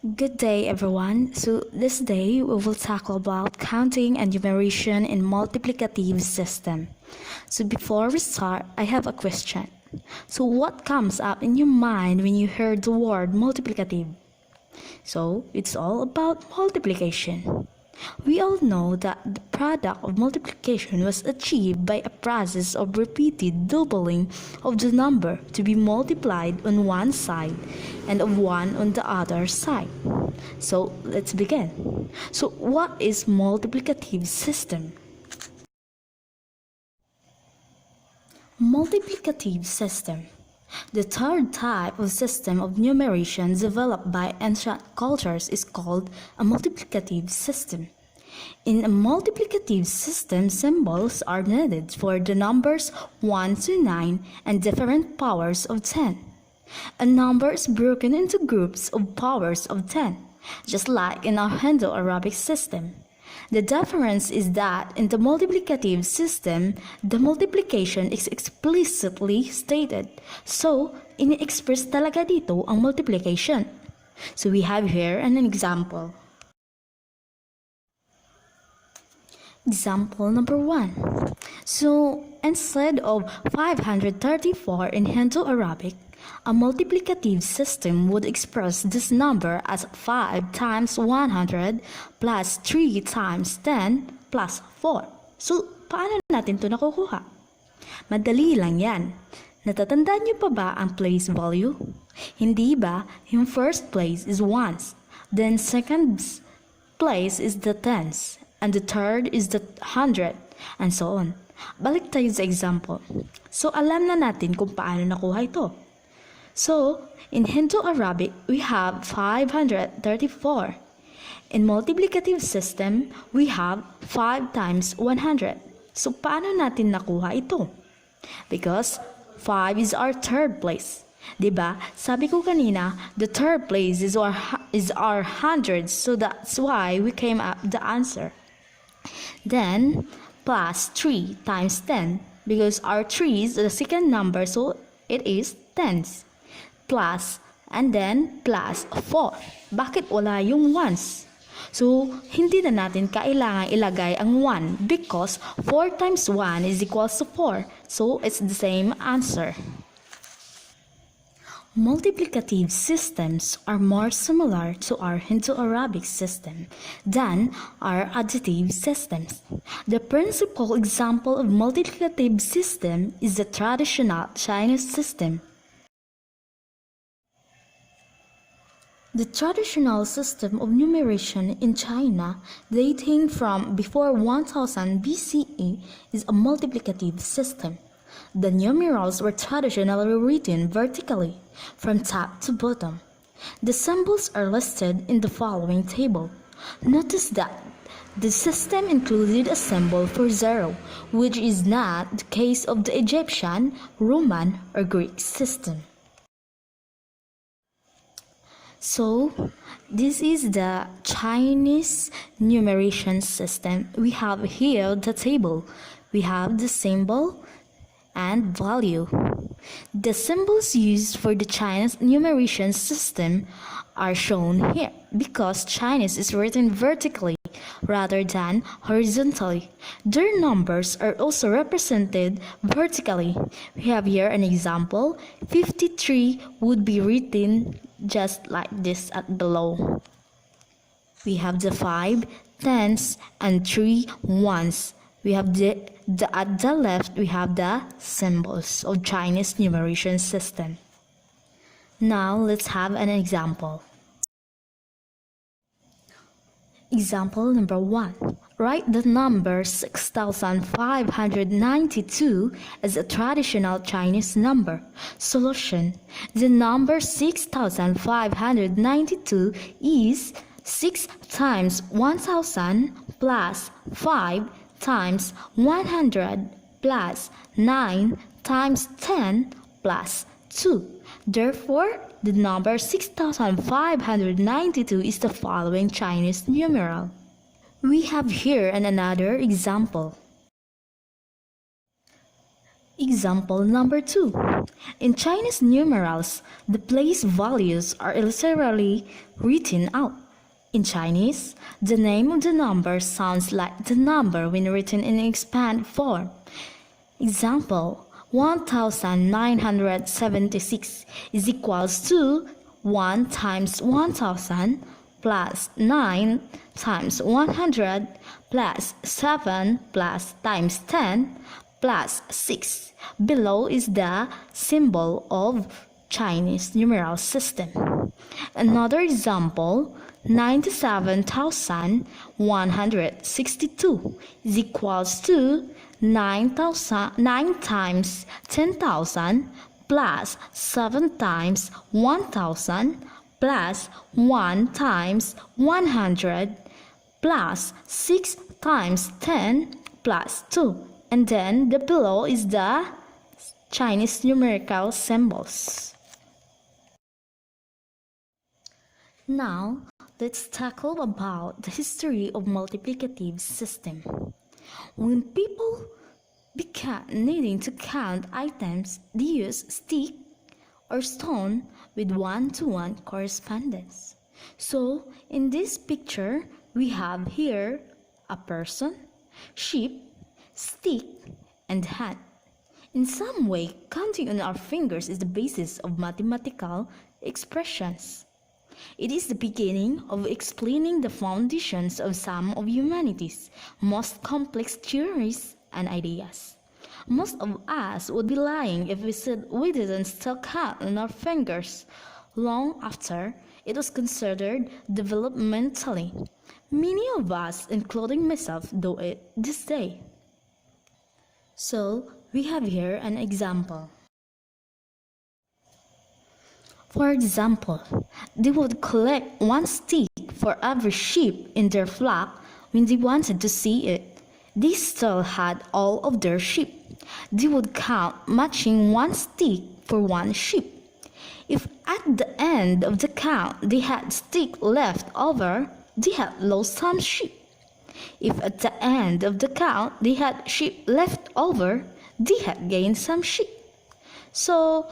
Good day everyone. So this day we will tackle about counting and numeration in multiplicative system. So before we start, I have a question. So what comes up in your mind when you hear the word multiplicative? So it's all about multiplication. We all know that the product of multiplication was achieved by a process of repeated doubling of the number to be multiplied on one side and of one on the other side. So let's begin. So what is multiplicative system? Multiplicative system. The third type of system of numeration developed by ancient cultures is called a multiplicative system. In a multiplicative system, symbols are needed for the numbers 1 to 9 and different powers of 10. A number is broken into groups of powers of 10, just like in our Indo-Arabic system. The difference is that in the multiplicative system, the multiplication is explicitly stated. So, ini-express talaga dito ang multiplication. So we have here an example. Example number 1. So, instead of 534 in Indo-Arabic, a multiplicative system would express this number as 5 times 100 plus 3 times 10 plus 4. So, paano natin ito nakukuha? Madali lang yan. Natatandaan niyo pa ba ang place value? Hindi ba, yung first place is ones, then second place is the tens, and the third is the hundred, and so on. Balik tayo sa example. So, alam na natin kung paano nakuha ito. So, in Indo-Arabic, we have 534. In multiplicative system, we have 5 times 100. So, paano natin nakuha ito? Because 5 is our third place. Diba? Sabi ko kanina, the third place is our hundreds, so that's why we came up the answer. Then, plus 3 times 10, because our 3 is the second number, so it is tens. Plus, and then plus 4. Bakit wala yung ones? So, hindi na natin kailangan ilagay ang 1 because 4 times 1 is equals to 4. So, it's the same answer. Multiplicative systems are more similar to our Indo-Arabic system than our additive systems. The principal example of multiplicative system is the traditional Chinese system. The traditional system of numeration in China, dating from before 1000 BCE, is a multiplicative system. The numerals were traditionally written vertically, from top to bottom. The symbols are listed in the following table. Notice that the system included a symbol for zero, which is not the case of the Egyptian, Roman, or Greek system. So, this is the Chinese numeration system. We have here the table. We have the symbol and value. The symbols used for the Chinese numeration system are shown here because Chinese is written vertically rather than horizontally. Their numbers are also represented vertically. We have here an example. 53 would be written just like this at below. We have the 5 tens and 3 ones. We have at the left we have the symbols of Chinese numeration system. Now let's have an example. Example number 1. Write the number 6,592 as a traditional Chinese number. Solution. The number 6,592 is 6 times 1,000 plus 5 times 100 plus 9 times 10 plus 2. Therefore, the number 6,592 is the following Chinese numeral. We have here another example. Example number 2. In Chinese numerals, the place values are literally written out. In Chinese, the name of the number sounds like the number when written in expanded form. Example, 1976 is equals to 1 times 1000 plus 9 times 100 plus 7 plus times 10 plus 6. Below is the symbol of Chinese numeral system. Another example, 97,162 is equals to 9 times 10,000 plus 7 times 1,000 plus 1 times 100 plus 6 times 10 plus 2. And then the below is the Chinese numerical symbols. Now, let's tackle about the history of multiplicative system. When people began needing to count items, they used stick or stone with one-to-one correspondence. So, in this picture, we have here a person, sheep, stick, and hand. In some way, counting on our fingers is the basis of mathematical expressions. It is the beginning of explaining the foundations of some of humanity's most complex theories and ideas. Most of us would be lying if we said we didn't still count on our fingers long after it was considered developmentally. Many of us, including myself, do it this day. So, we have here an example. For example, they would collect one stick for every sheep in their flock when they wanted to see it. They still had all of their sheep. They would count matching one stick for one sheep. If at the end of the count they had stick left over, they had lost some sheep. If at the end of the count they had sheep left over, they had gained some sheep. So,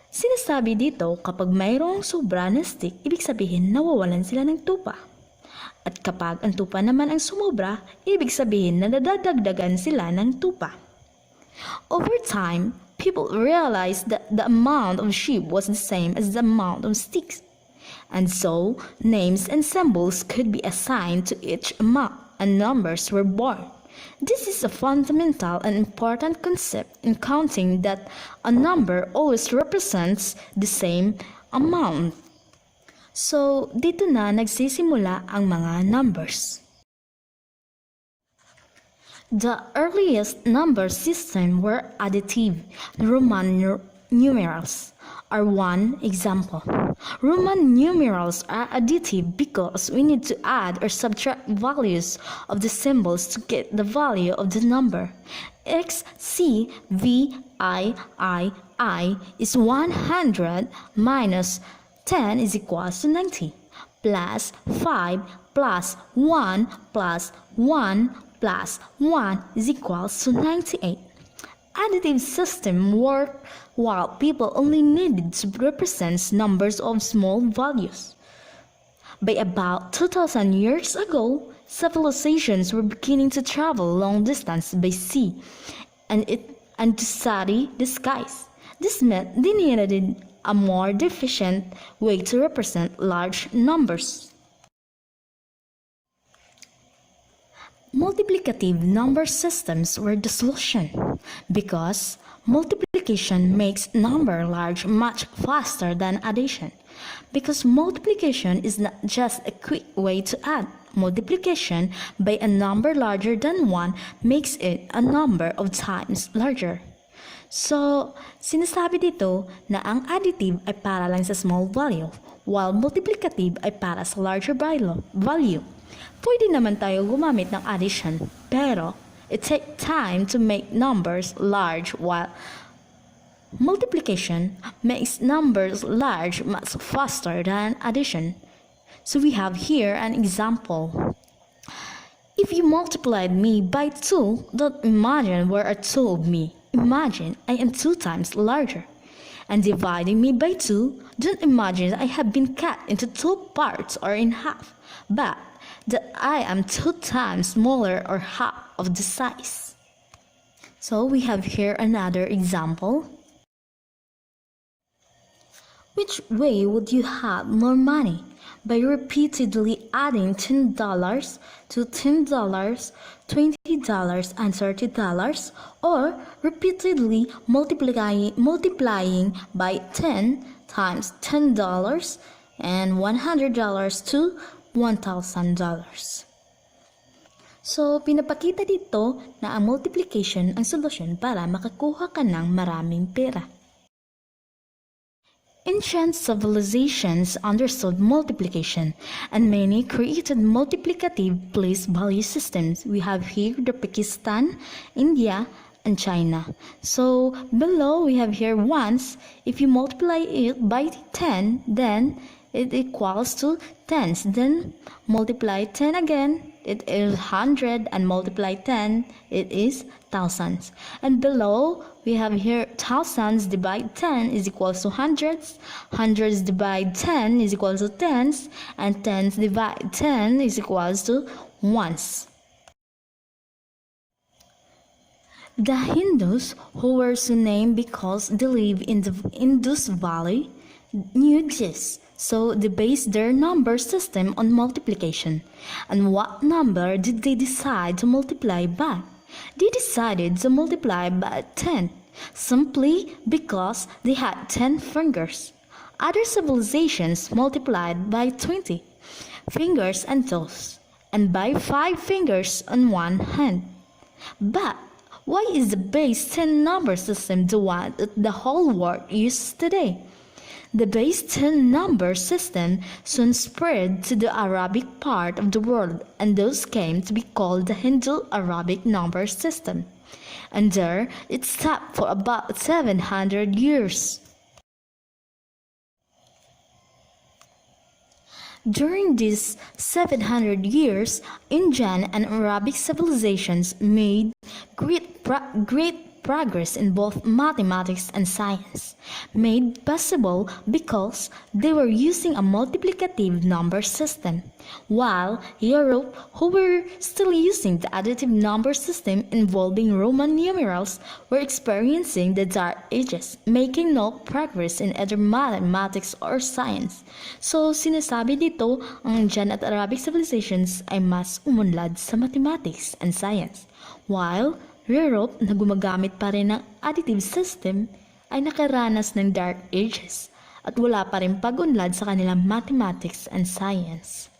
sinasabi dito kapag mayroong sobra na stick, ibig sabihin nawawalan sila ng tupa. At kapag ang tupa naman ang sumobra, ibig sabihin na nadadagdagan sila ng tupa. Over time, people realized that the amount of sheep was the same as the amount of sticks. And so, names and symbols could be assigned to each amount, and numbers were born. This is a fundamental and important concept in counting, that a number always represents the same amount. So, dito na nagsisimula ang mga numbers. The earliest number system were additive Roman numerals are one example. Roman numerals are additive because we need to add or subtract values of the symbols to get the value of the number. X, C, V, I is 100 minus 10 is equals to 90, plus 5 plus 1 plus 1 plus 1 is equals to 98. Additive system worked while people only needed to represent numbers of small values. By about 2,000 years ago, civilizations were beginning to travel long distance by sea and to study the skies. This meant they needed a more efficient way to represent large numbers. Multiplicative number systems were the solution because multiplication makes number large much faster than addition. Because multiplication is not just a quick way to add. Multiplication by a number larger than 1 makes it a number of times larger. So, sinasabi dito na ang additive ay para lang sa small value, while multiplicative ay para sa larger value. Pwede naman tayo gumamit ng addition, pero it takes time to make numbers large, while multiplication makes numbers large much faster than addition. So we have here an example. If you multiplied me by 2, don't imagine where are 2 of me. imagine I am 2 times larger. And dividing me by 2, don't imagine I have been cut into 2 parts or in half, but that I am 2 times smaller or half of the size. So we have here another example. Which way would you have more money? By repeatedly adding $10 to $10, $20, and $30, or repeatedly multiplying by 10 times $10 and $100 to $1,000. So, pinapakita dito na ang multiplication ang solusyon para makakuha ka ng maraming pera. Ancient civilizations understood multiplication, and many created multiplicative place value systems. We have here the Pakistan, India, and China. So below we have here ones. If you multiply it by 10, then it equals to tens. Then multiply 10 again, it is 100, and multiply 10, it is thousands. And below we have here thousands divide 10 is equals to hundreds, hundreds divide 10 is equals to tens, and tens divide 10 is equals to ones. The Hindus, who were so named because they live in the Indus Valley, knew this, so they based their number system on multiplication. And what number did they decide to multiply by? They decided to multiply by 10, simply because they had 10 fingers. Other civilizations multiplied by 20 fingers and toes, and by 5 fingers on one hand. But why is the base 10 number system the one that the whole world uses today? The base 10 number system soon spread to the Arabic part of the world, and those came to be called the Hindu-Arabic number system. And there it stopped for about 700 years. During these 700 years, Indian and Arabic civilizations made great progress in both mathematics and science, made possible because they were using a multiplicative number system, while Europe, who were still using the additive number system involving Roman numerals, were experiencing the Dark Ages, making no progress in either mathematics or science. So, sinasabi dito, ang Indian at Arabic civilizations ay mas umunlad sa mathematics and science, while Europe, na gumagamit pa rin ng additive system, ay nakaranas ng Dark Ages at wala pa rin pag-unlad sa kanilang mathematics and science.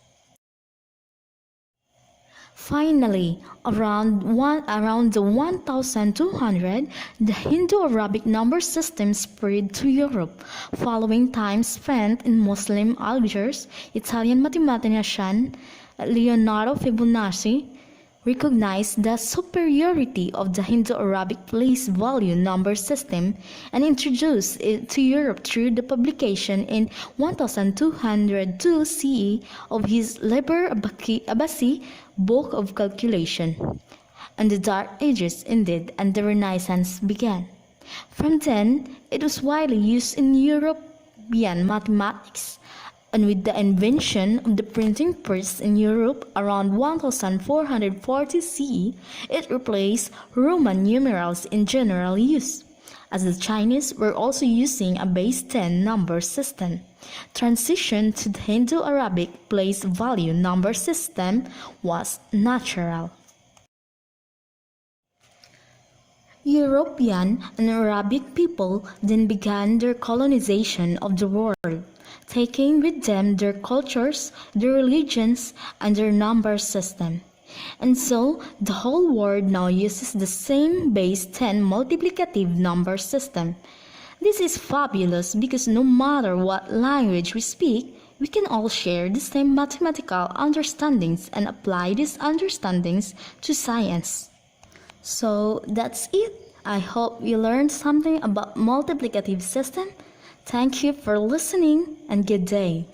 Finally, around the 1200, the Hindu-Arabic number system spread to Europe, following time spent in Muslim Algiers. Italian mathematician Leonardo Fibonacci recognized the superiority of the Hindu-Arabic place value number system and introduced it to Europe through the publication in 1202 CE of his Liber Abbasi Book of Calculation. And the Dark Ages ended and the Renaissance began. From then, it was widely used in European mathematics, and with the invention of the printing press in Europe around 1440 CE, it replaced Roman numerals in general use, as the Chinese were also using a base 10 number system. Transition to the Hindu-Arabic place value number system was natural. European and Arabic people then began their colonization of the world, taking with them their cultures, their religions, and their number system. And so, the whole world now uses the same base 10 multiplicative number system. This is fabulous because no matter what language we speak, we can all share the same mathematical understandings and apply these understandings to science. So, that's it. I hope you learned something about multiplicative system. Thank you for listening and good day.